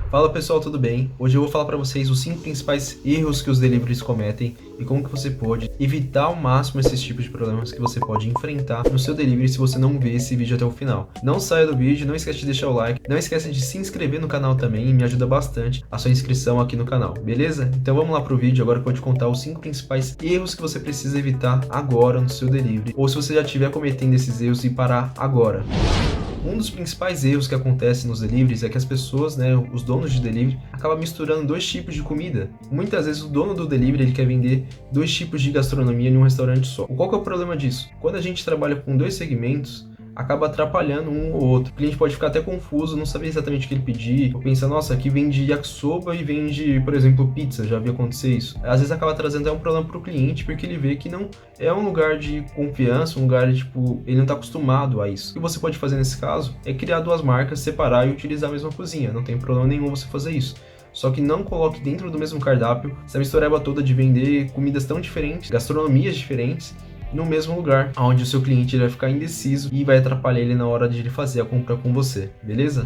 Fala pessoal, tudo bem? Hoje eu vou falar para vocês os 5 principais erros que os deliveries cometem e como que você pode evitar ao máximo esses tipos de problemas que você pode enfrentar no seu delivery se você não ver esse vídeo até o final. Não saia do vídeo, não esquece de deixar o like, não esquece de se inscrever no canal também, me ajuda bastante a sua inscrição aqui no canal, beleza? Então vamos lá pro vídeo agora que eu vou te contar os 5 principais erros que você precisa evitar agora no seu delivery, ou se você já estiver cometendo esses erros e parar agora. Um dos principais erros que acontece nos deliveries é que as pessoas, os donos de delivery, acabam misturando dois tipos de comida. Muitas vezes o dono do delivery ele quer vender dois tipos de gastronomia em um restaurante só. Qual que é o problema disso? Quando a gente trabalha com dois segmentos, acaba atrapalhando um ou outro. O cliente pode ficar até confuso, não saber exatamente o que ele pedir, ou pensar, nossa, aqui vende yakisoba e vende, por exemplo, pizza, já vi acontecer isso. Às vezes acaba trazendo até um problema para o cliente, porque ele vê que não é um lugar de confiança, um lugar de, ele não está acostumado a isso. O que você pode fazer nesse caso é criar duas marcas, separar e utilizar a mesma cozinha, não tem problema nenhum você fazer isso. Só que não coloque dentro do mesmo cardápio essa mistureba toda de vender comidas tão diferentes, gastronomias diferentes, no mesmo lugar, onde o seu cliente vai ficar indeciso e vai atrapalhar ele na hora de ele fazer a compra com você, beleza?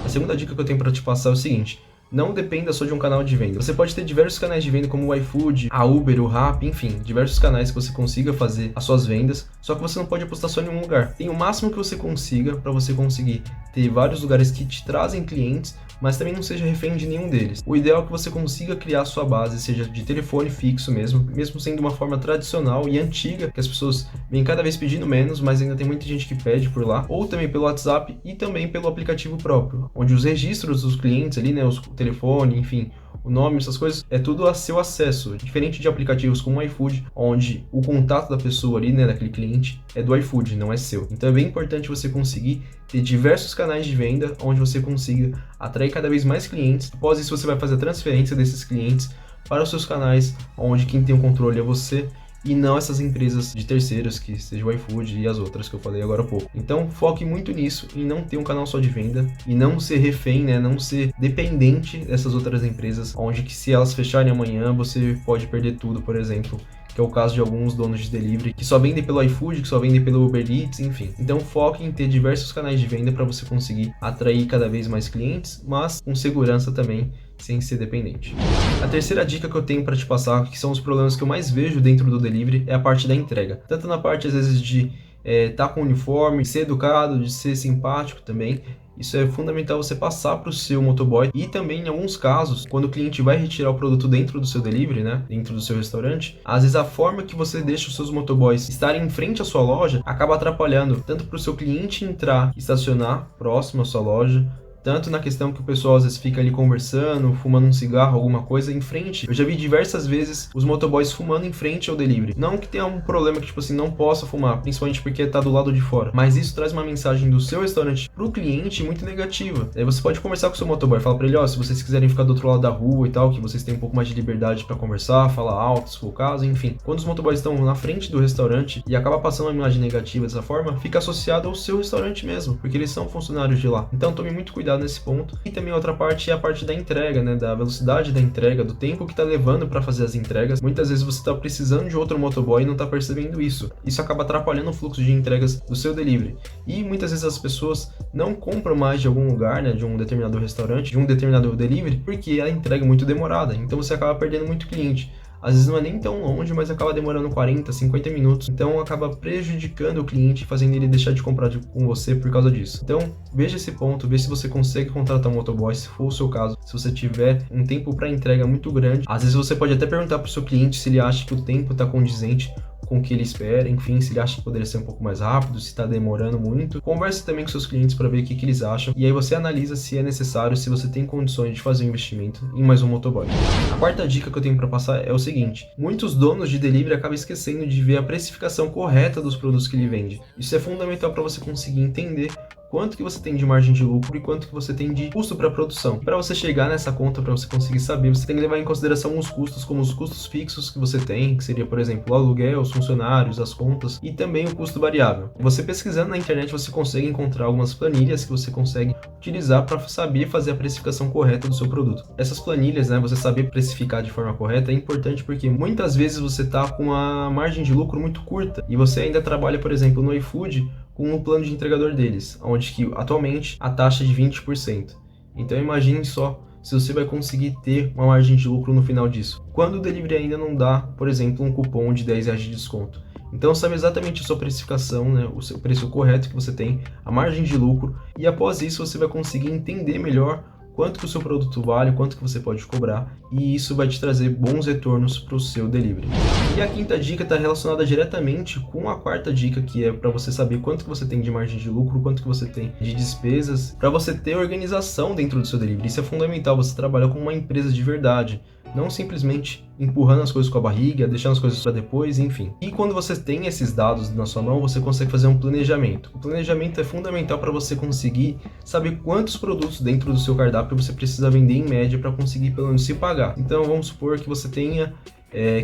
A segunda dica que eu tenho para te passar é o seguinte: não dependa só de um canal de venda. Você pode ter diversos canais de venda como o iFood, a Uber, o Rappi, enfim, diversos canais que você consiga fazer as suas vendas, só que você não pode apostar só em um lugar. Tem o máximo que você consiga para você conseguir ter vários lugares que te trazem clientes, mas também não seja refém de nenhum deles. O ideal é que você consiga criar a sua base, seja de telefone fixo mesmo sendo uma forma tradicional e antiga, que as pessoas vêm cada vez pedindo menos, mas ainda tem muita gente que pede por lá, ou também pelo WhatsApp e também pelo aplicativo próprio, onde os registros dos clientes ali, o telefone, enfim, o nome, essas coisas, é tudo a seu acesso, diferente de aplicativos como o iFood, onde o contato da pessoa ali, daquele cliente, é do iFood, não é seu. Então é bem importante você conseguir ter diversos canais de venda, onde você consiga atrair cada vez mais clientes. Após isso, você vai fazer a transferência desses clientes para os seus canais, onde quem tem o controle é você, e não essas empresas de terceiros, que seja o iFood e as outras que eu falei agora há pouco. Então, foque muito nisso, em não ter um canal só de venda, e não ser refém, não ser dependente dessas outras empresas, onde que se elas fecharem amanhã, você pode perder tudo, por exemplo, que é o caso de alguns donos de delivery que só vendem pelo iFood, que só vendem pelo Uber Eats, enfim. Então foque em ter diversos canais de venda para você conseguir atrair cada vez mais clientes, mas com segurança também, sem ser dependente. A terceira dica que eu tenho para te passar, que são os problemas que eu mais vejo dentro do delivery, é a parte da entrega. Tanto na parte, às vezes, de estar com uniforme, ser educado, de ser simpático também. Isso é fundamental você passar para o seu motoboy, e também em alguns casos, quando o cliente vai retirar o produto dentro do seu delivery, dentro do seu restaurante, às vezes a forma que você deixa os seus motoboys estarem em frente à sua loja acaba atrapalhando tanto para o seu cliente entrar e estacionar próximo à sua loja, tanto na questão que o pessoal às vezes fica ali conversando, fumando um cigarro, alguma coisa em frente. Eu já vi diversas vezes os motoboys fumando em frente ao delivery. Não que tenha um problema que, não possa fumar, principalmente porque tá do lado de fora. Mas isso traz uma mensagem do seu restaurante pro cliente muito negativa. Aí você pode conversar com o seu motoboy, falar pra ele, se vocês quiserem ficar do outro lado da rua e tal, que vocês têm um pouco mais de liberdade para conversar, falar alto, se for o caso, enfim. Quando os motoboys estão na frente do restaurante e acaba passando uma imagem negativa dessa forma, fica associado ao seu restaurante mesmo, porque eles são funcionários de lá. Então tome muito cuidado nesse ponto. E também outra parte é a parte da entrega, da velocidade da entrega, do tempo que tá levando para fazer as entregas. Muitas vezes você tá precisando de outro motoboy e não tá percebendo isso. Isso acaba atrapalhando o fluxo de entregas do seu delivery. E muitas vezes as pessoas não compram mais de algum lugar, de um determinado restaurante, de um determinado delivery, porque a entrega é muito demorada. Então você acaba perdendo muito cliente. Às vezes não é nem tão longe, mas acaba demorando 40, 50 minutos. Então acaba prejudicando o cliente, fazendo ele deixar de comprar com você por causa disso. Então veja esse ponto, veja se você consegue contratar um motoboy, se for o seu caso. Se você tiver um tempo para entrega muito grande, às vezes você pode até perguntar para o seu cliente se ele acha que o tempo está condizente com o que ele espera, enfim, se ele acha que poderia ser um pouco mais rápido, se está demorando muito. Converse também com seus clientes para ver o que eles acham, e aí você analisa se é necessário, se você tem condições de fazer um investimento em mais um motoboy. A quarta dica que eu tenho para passar é o seguinte: muitos donos de delivery acabam esquecendo de ver a precificação correta dos produtos que ele vende. Isso é fundamental para você conseguir entender quanto que você tem de margem de lucro e quanto que você tem de custo para produção. Para você chegar nessa conta, para você conseguir saber, você tem que levar em consideração os custos, como os custos fixos que você tem, que seria, por exemplo, o aluguel, os funcionários, as contas, e também o custo variável. Você pesquisando na internet, você consegue encontrar algumas planilhas que você consegue utilizar para saber fazer a precificação correta do seu produto. Essas planilhas, você saber precificar de forma correta é importante porque muitas vezes você está com uma margem de lucro muito curta e você ainda trabalha, por exemplo, no iFood com o plano de entregador deles, onde que atualmente a taxa é de 20%. Então imagine só se você vai conseguir ter uma margem de lucro no final disso. Quando o delivery ainda não dá, por exemplo, um cupom de R$10 de desconto. Então sabe exatamente a sua precificação, né, o seu preço correto que você tem, a margem de lucro, e após isso você vai conseguir entender melhor quanto que o seu produto vale, quanto que você pode cobrar, e isso vai te trazer bons retornos para o seu delivery. E a quinta dica está relacionada diretamente com a quarta dica, que é para você saber quanto que você tem de margem de lucro, quanto que você tem de despesas, para você ter organização dentro do seu delivery. Isso é fundamental, você trabalhar com uma empresa de verdade, não simplesmente empurrando as coisas com a barriga, deixando as coisas para depois, enfim. E quando você tem esses dados na sua mão, você consegue fazer um planejamento. O planejamento é fundamental para você conseguir saber quantos produtos dentro do seu cardápio você precisa vender em média para conseguir pelo menos se pagar. Então vamos supor que você tenha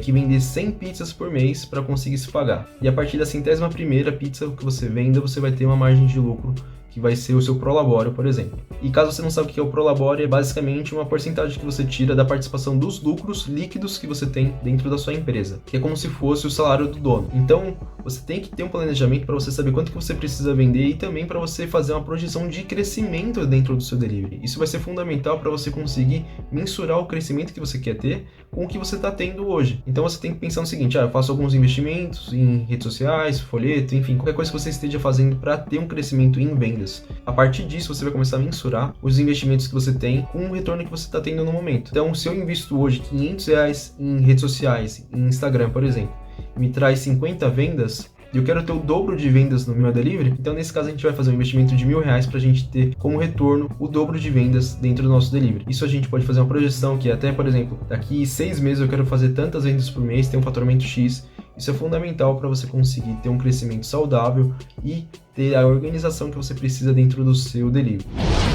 que vender 100 pizzas por mês para conseguir se pagar. E a partir da 100ª pizza que você venda, você vai ter uma margem de lucro que vai ser o seu prolabore, por exemplo. E caso você não saiba o que é o prolabore, é basicamente uma porcentagem que você tira da participação dos lucros líquidos que você tem dentro da sua empresa, que é como se fosse o salário do dono. Então, você tem que ter um planejamento para você saber quanto que você precisa vender e também para você fazer uma projeção de crescimento dentro do seu delivery. Isso vai ser fundamental para você conseguir mensurar o crescimento que você quer ter com o que você está tendo hoje. Então, você tem que pensar no seguinte, eu faço alguns investimentos em redes sociais, folheto, enfim, qualquer coisa que você esteja fazendo para ter um crescimento em vendas. A partir disso, você vai começar a mensurar os investimentos que você tem com o retorno que você está tendo no momento. Então, se eu invisto hoje R$500 em redes sociais, em Instagram, por exemplo, me traz 50 vendas, e eu quero ter o dobro de vendas no meu delivery, então nesse caso a gente vai fazer um investimento de R$1.000 para a gente ter como retorno o dobro de vendas dentro do nosso delivery. Isso a gente pode fazer uma projeção que até, por exemplo, daqui 6 meses eu quero fazer tantas vendas por mês, ter um faturamento X. Isso é fundamental para você conseguir ter um crescimento saudável e ter a organização que você precisa dentro do seu delivery.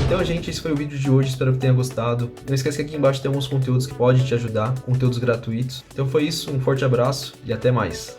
Então, gente, esse foi o vídeo de hoje, espero que tenha gostado. Não esquece que aqui embaixo tem alguns conteúdos que podem te ajudar, conteúdos gratuitos. Então foi isso, um forte abraço e até mais.